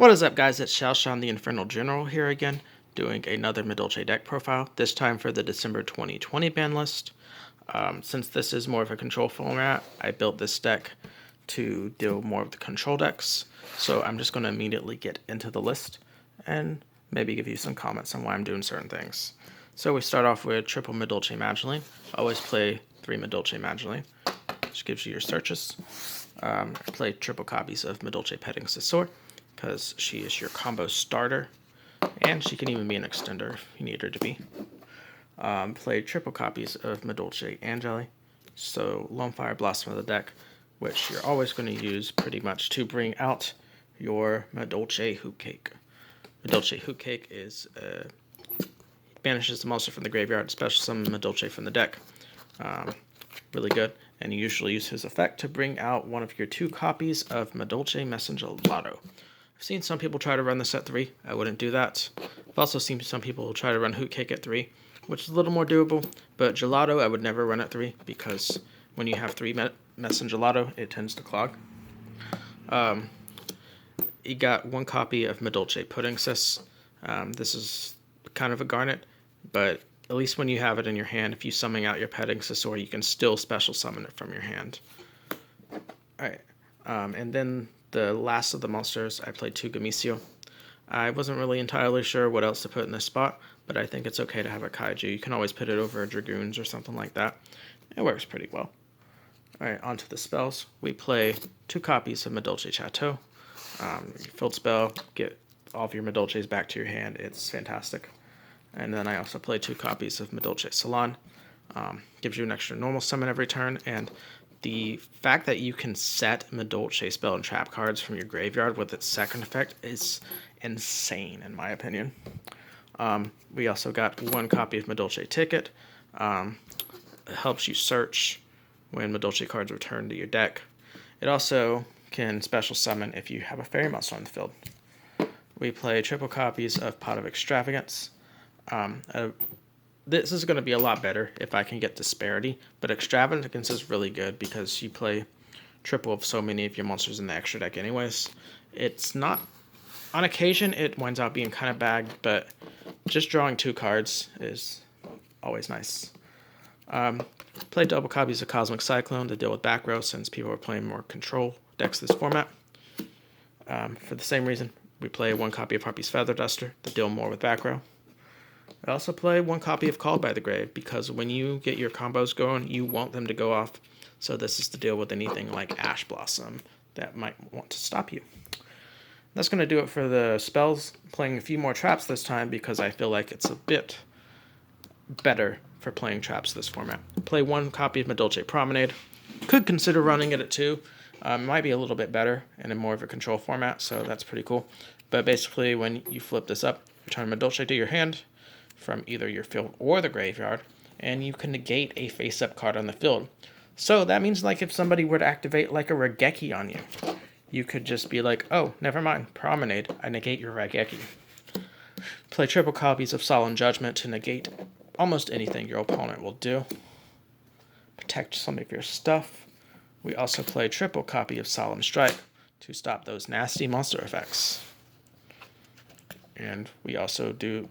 What is up, guys? It's Shalshan the Infernal General here again, doing another Madolche deck profile, this time for the December 2020 ban list. Since this is more of a control format, I built this deck to deal more with the control decks, so I'm just going to immediately get into the list and maybe give you some comments on why I'm doing certain things. So we start off with triple Madolche Madolche. Always play 3 Madolche Madolche, which gives you your searches. Play triple copies of Madolche Petting Sisor, because she is your combo starter, and she can even be an extender if you need her to be. Play triple copies of Madolche Angeli, so Lone Fire Blossom of the deck, which you're always going to use pretty much to bring out your Madolche Hoop Cake. Madolche Hoop Cake is banishes the monster from the graveyard, special summon Madolche from the deck. Really good, and you usually use his effect to bring out one of your 2 copies of Madolche Messenger Lotto. I've seen some people try to run this at 3. I wouldn't do that. I've also seen some people try to run Hoot Cake at 3, which is a little more doable, but Gelato I would never run at 3, because when you have 3 Messenger Gelato, it tends to clog. You got 1 copy of Madolche Pudding Sis. This is kind of a garnet, but at least when you have it in your hand, if you summon out your Petting Sisor, you can still special summon it from your hand. Alright, and then the last of the monsters, I played 2 Gamisio. I wasn't really entirely sure what else to put in this spot, but I think it's okay to have a Kaiju. You can always put it over Dragoons or something like that. It works pretty well. Alright, on to the spells. We play 2 copies of Madolche Chateau. Field spell, get all of your Madolches back to your hand. It's fantastic. And then I also play 2 copies of Madolche Salon. Gives you an extra normal summon every turn, and the fact that you can set Madolche spell and trap cards from your graveyard with its second effect is insane, in my opinion. We also got 1 copy of Madolche Ticket. It helps you search when Madolche cards return to your deck. It also can special summon if you have a fairy monster on the field. We play triple copies of Pot of Extravagance. This is going to be a lot better if I can get Disparity, but Extravagance is really good because you play triple of so many of your monsters in the extra deck anyways. It's not, on occasion it winds up being kind of bagged, but just drawing 2 cards is always nice. Play double copies of Cosmic Cyclone to deal with back row since people are playing more control decks this format. For the same reason, we play 1 copy of Harpy's Feather Duster to deal more with back row. I also play 1 copy of Called by the Grave, because when you get your combos going, you want them to go off, so this is to deal with anything like Ash Blossom that might want to stop you. That's going to do it for the spells. I'm playing a few more traps this time because I feel like it's a bit better for playing traps this format. Play 1 copy of Madolche Promenade. Could consider running it at 2. Might be a little bit better and in more of a control format, so that's pretty cool. But basically, when you flip this up, return Madolche to your hand from either your field or the graveyard, and you can negate a face-up card on the field. So that means, like, if somebody were to activate like a Raigeki on you, you could just be like, oh, never mind, Promenade, I negate your Raigeki. Play triple copies of Solemn Judgment to negate almost anything your opponent will do. Protect some of your stuff. We also play triple copy of Solemn Strike to stop those nasty monster effects. And we also do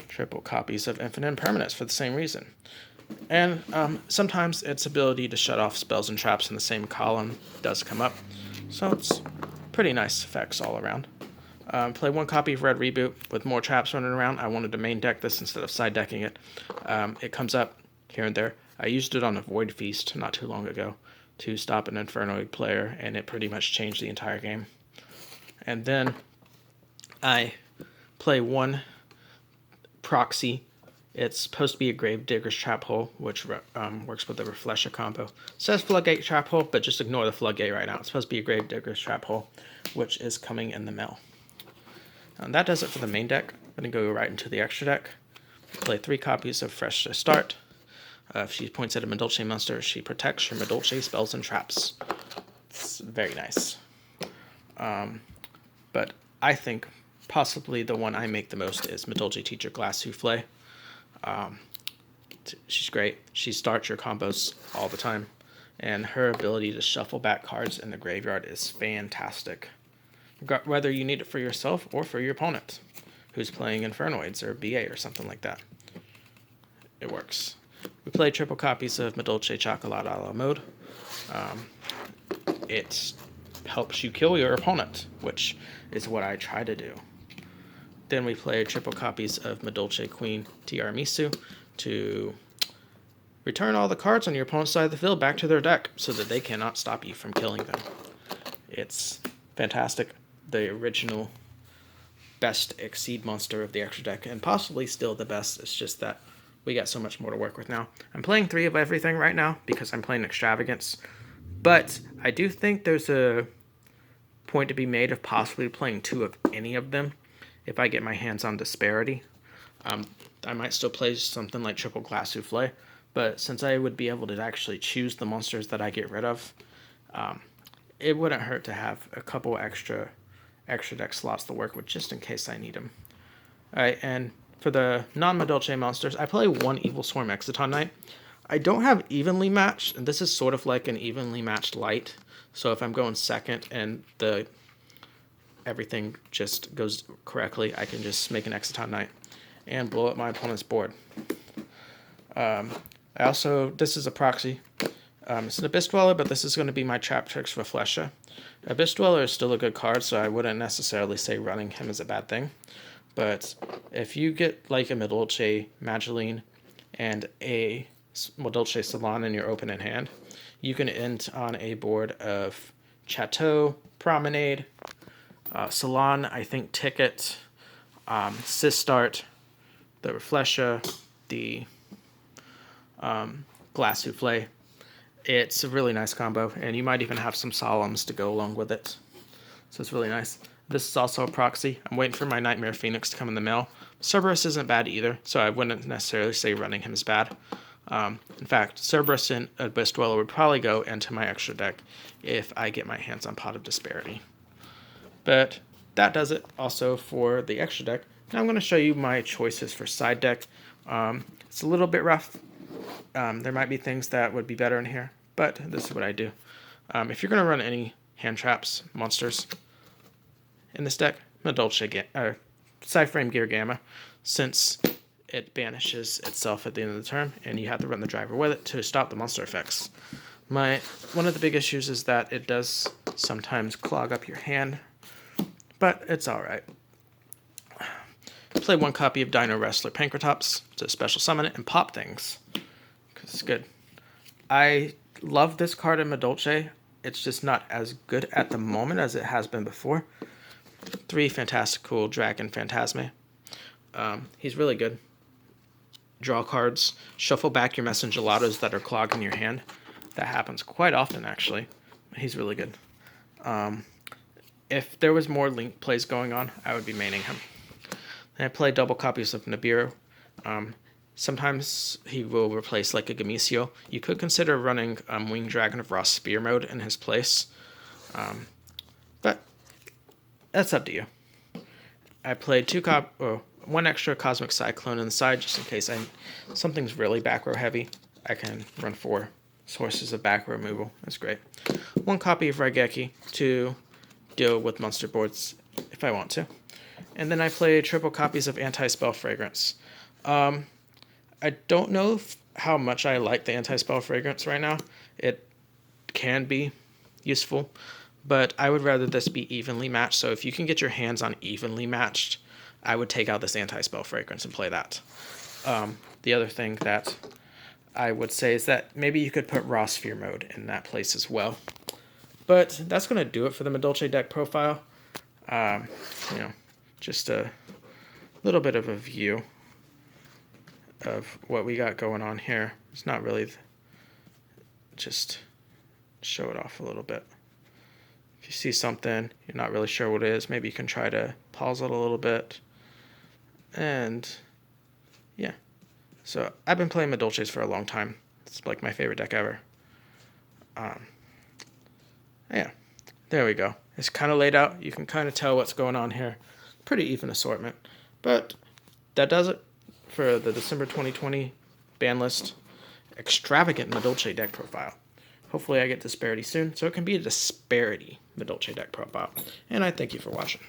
triple copies of Infinite Impermanence for the same reason. And sometimes its ability to shut off spells and traps in the same column does come up. So it's pretty nice effects all around. Play 1 copy of Red Reboot with more traps running around. I wanted to main deck this instead of side decking it. It comes up here and there. I used it on a Void Feast not too long ago to stop an Infernoid player, and it pretty much changed the entire game. And then I play 1 Proxy. It's supposed to be a Gravedigger's Trap Hole, which works with the Reflesher combo. It says Floodgate Trap Hole, but just ignore the Floodgate right now. It's supposed to be a Gravedigger's Trap Hole, which is coming in the mail. And that does it for the main deck. I'm going to go right into the extra deck. Play 3 copies of Fresh to Start. If she points at a Madolche monster, she protects her Madolche spells and traps. It's very nice. But I think possibly the one I make the most is Madolche Teacher Glass Souffle. She's great. She starts your combos all the time, and her ability to shuffle back cards in the graveyard is fantastic. whether you need it for yourself or for your opponent who's playing Infernoids or BA or something like that. It works. We play triple copies of Madolche Chocolate a la mode. It helps you kill your opponent, which is what I try to do. Then we play triple copies of Madolche Queen Tiramisu to return all the cards on your opponent's side of the field back to their deck so that they cannot stop you from killing them. It's fantastic. The original best Exceed monster of the extra deck, and possibly still the best. It's just that we got so much more to work with now. I'm playing 3 of everything right now because I'm playing Extravagance, but I do think there's a point to be made of possibly playing 2 of any of them if I get my hands on Disparity. I might still play something like Triple Glass Souffle, but since I would be able to actually choose the monsters that I get rid of, it wouldn't hurt to have a couple extra deck slots to work with just in case I need them. Alright, and for the non-Madolche monsters, I play 1 Evil Swarm Exciton Knight. I don't have evenly matched, and this is sort of like an evenly matched light. So if I'm going second and everything just goes correctly, I can just make an Exciton Knight and blow up my opponent's board. This is a proxy. It's an Abyss Dweller, but this is going to be my Trap Tricks for Flesha. Abyss Dweller is still a good card, so I wouldn't necessarily say running him is a bad thing. But if you get like a Madolche Mageline and a Madolche Salon in your open in hand, you can end on a board of Chateau, Promenade, Salon, I think Ticket, Sistart, the Reflesha, the Glass Souffle. It's a really nice combo, and you might even have some Solemns to go along with it. So it's really nice. This is also a proxy. I'm waiting for my Nightmare Phoenix to come in the mail. Cerberus isn't bad either, so I wouldn't necessarily say running him is bad. In fact, Cerberus and Abyss Dweller would probably go into my extra deck if I get my hands on Pot of Disparity. But that does it also for the extra deck. Now I'm going to show you my choices for side deck. It's a little bit rough. There might be things that would be better in here, but this is what I do. If you're going to run any hand traps, monsters in this deck, Madolche Cyframe Gear Gamma, since it banishes itself at the end of the turn, and you have to run the driver with it to stop the monster effects. One of the big issues is that it does sometimes clog up your hand, but it's alright. Play 1 copy of Dino Wrestler Pankratops to special summon it and pop things, because it's good. I love this card in Madolche. It's just not as good at the moment as it has been before. 3 Fantastical Dragon Phantasme. He's really good. Draw cards. Shuffle back your Messengelados that are clogging your hand. That happens quite often, actually. He's really good. If there was more Link plays going on, I would be maining him. And I play double copies of Nibiru. Sometimes he will replace like a Gamisio. You could consider running Winged Dragon of Ross Spear mode in his place. But that's up to you. I played 1 extra Cosmic Cyclone on the side just in case something's really back row heavy. I can run 4 sources of back row removal. That's great. 1 copy of Raigeki to deal with monster boards if I want to. And then I play triple copies of Anti-Spell Fragrance. I don't know how much I like the Anti-Spell Fragrance right now. It can be useful, but I would rather this be evenly matched. So if you can get your hands on evenly matched, I would take out this Anti-Spell Fragrance and play that. The other thing that I would say is that maybe you could put Raw Sphere mode in that place as well. But that's going to do it for the Madolche deck profile. Just a little bit of a view of what we got going on here. It's not really just show it off a little bit. If you see something, you're not really sure what it is, maybe you can try to pause it a little bit. And yeah, so I've been playing Madolches for a long time. It's like my favorite deck ever. Yeah, there we go. It's kind of laid out. You can kind of tell what's going on here. Pretty even assortment. But that does it for the December 2020 ban list extravagant Madolche deck profile. Hopefully I get disparity soon, so it can be a disparity Madolche deck profile. And I thank you for watching.